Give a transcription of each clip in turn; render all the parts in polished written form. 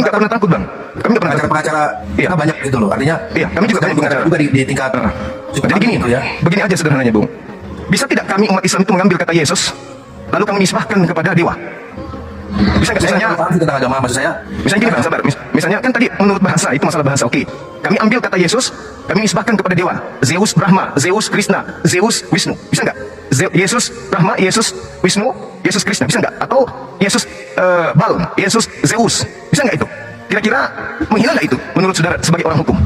Enggak pernah takut, Bang. Kami enggak pernah takut. Pengacara Iya. kita banyak gitu loh. Artinya Iya, kami juga banyak pengacara juga di tingkat. Jadi gini, gitu ya. begini aja sederhananya, Bung. Bisa tidak kami umat Islam itu mengambil kata Yesus, lalu kami nisbahkan kepada dewa? Bisa nggak? Misalnya, tentang agama maksud saya. misalnya gini, Bang, sabar. Misalnya kan tadi menurut bahasa, itu masalah bahasa, oke. Kami ambil kata Yesus, kami nisbahkan kepada dewa. Zeus Brahma, Zeus Krishna, Zeus Wisnu. Bisa nggak? Yesus Brahma, Yesus Wisnu, Yesus Krishna. Bisa nggak? Atau Yesus Baal, Yesus Zeus. Bisa nggak itu? Kira-kira menghina nggak itu menurut saudara sebagai orang hukum?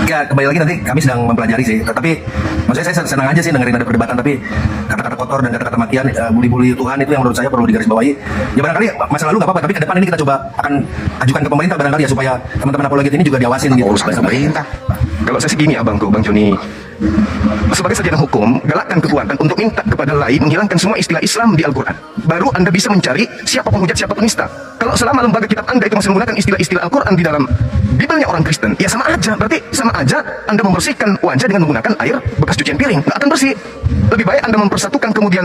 Ya kembali lagi nanti kami sedang mempelajari sih. Tapi maksudnya saya senang aja sih dengerin ada perdebatan. Tapi kata-kata kotor dan kata-kata makian, bully-bully Tuhan itu yang menurut saya perlu digarisbawahi. Ya barangkali masa lalu nggak apa-apa. Tapi ke depan ini kita coba akan ajukan ke pemerintah barangkali ya supaya teman-teman apologet ini juga diawasin gitu. Pemerintah. Kalau saya sih gini abang tuh, Bang Joni. Sebagai sarjana hukum, galakkan kekuatan untuk minta kepada lain menghilangkan semua istilah Islam di Al-Quran. Baru Anda bisa mencari siapa penghujat, siapa penista. Kalau selama lembaga kitab Anda itu masih menggunakan istilah-istilah Al-Quran di dalam Bibelnya orang Kristen, ya sama aja. Berarti sama aja Anda membersihkan wajah dengan menggunakan air bekas cucian piring. Nggak akan bersih. Lebih baik Anda mempersatukan kemudian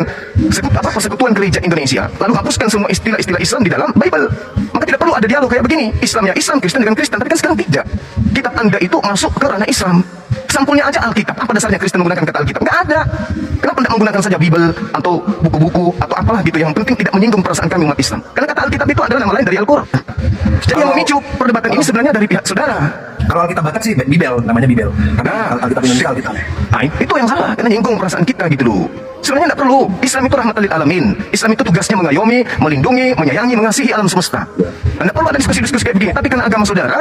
persekutuan gereja Indonesia, lalu hapuskan semua istilah-istilah Islam di dalam Bible. Maka tidak perlu ada dialog kayak begini. Islamnya Islam, Kristen dengan Kristen. Tapi kan sekarang tidak. Kitab Anda itu masuk ke ranah Islam. Sampulnya aja Alkitab. Apa dasarnya Kristen menggunakan kata Alkitab? Nggak ada. Kenapa tidak menggunakan saja Bible atau buku-buku atau apalah gitu yang penting tidak menyinggung perasaan kami umat Islam? Karena kata Alkitab itu adalah nama lain dari Al-Quran. Jadi yang memicu perdebatan ini sebenarnya dari pihak saudara. Kalau Alkitab bakat sih Bibel, namanya Bibel. Karena Alkitab Indonesia Alkitab. Nah, itu yang salah, karena nyinggung perasaan kita gitu loh. Sebenarnya tidak perlu. Islam itu rahmatan lil alamin. Islam itu tugasnya mengayomi, melindungi, menyayangi, mengasihi alam semesta. Tidak perlu ada diskusi-diskusi kayak begini. Tapi karena agama saudara,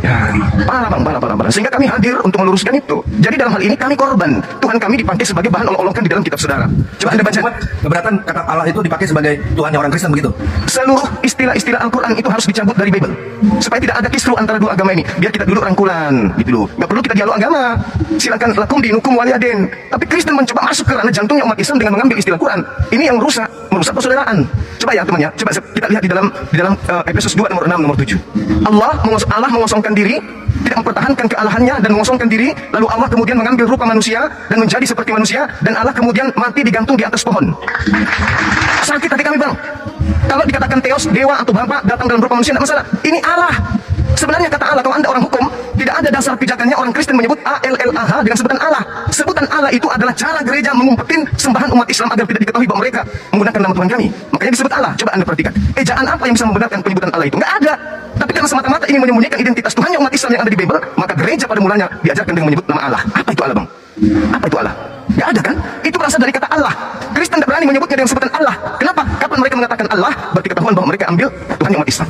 ya parah bang, parah. Sehingga kami hadir untuk meluruskan itu. Jadi dalam hal ini kami korban. Tuhan kami dipakai sebagai bahan olok-olokan di dalam kitab saudara. Coba Anda baca. Keberatan kata Allah itu dipakai sebagai Tuhannya orang Kristen begitu. Seluruh istilah-istilah Al-Quran itu harus dicabut dari Bible. Supaya tidak ada kisru antara dua agama ini. Biar kita duduk rangkulan gitu loh. Nggak perlu kita dialog agama. Silakan lakum dinukum waliyaden. Tapi Kristen mencoba masuk ke ranah jantungnya umat Islam dengan mengambil istilah Quran. Ini yang merusak persaudaraan. Coba ya teman ya, coba kita lihat di dalam Efesus 2 nomor 6 nomor 7. Allah mengosongkan diri, tidak mempertahankan kealahannya dan mengosongkan diri, lalu Allah kemudian mengambil rupa manusia dan menjadi seperti manusia, dan Allah kemudian mati digantung di atas pohon. Sakit hati kami bang. Kalau dikatakan Theos, dewa atau Bapa datang dalam rupa manusia, tidak masalah. Ini Allah. Sebenarnya kata Allah, kalau Anda orang hukum, tidak ada dasar pijakannya orang Kristen menyebut ALLAH dengan sebutan Allah. Sebutan Allah itu adalah cara gereja mengumpetin sembahan umat Islam agar tidak diketahui bahwa mereka menggunakan nama Tuhan kami. Makanya disebut Allah. Coba Anda perhatikan. Ejaan apa yang bisa membenarkan penyebutan Allah itu? Nggak ada. Tapi karena semata-mata ini menyembunyikan identitas Tuhannya umat Islam yang ada di Bible, maka gereja pada mulanya diajarkan dengan menyebut nama Allah. Apa itu Allah bang? Apa itu Allah? Nggak ada kan? Itu berasal dari kata Allah. Kristen tidak berani menyebutnya dengan sebutan Allah. Kenapa? Kapan mereka mengatakan Allah, berarti ketahuan bahwa mereka ambil Tuhan umat Islam.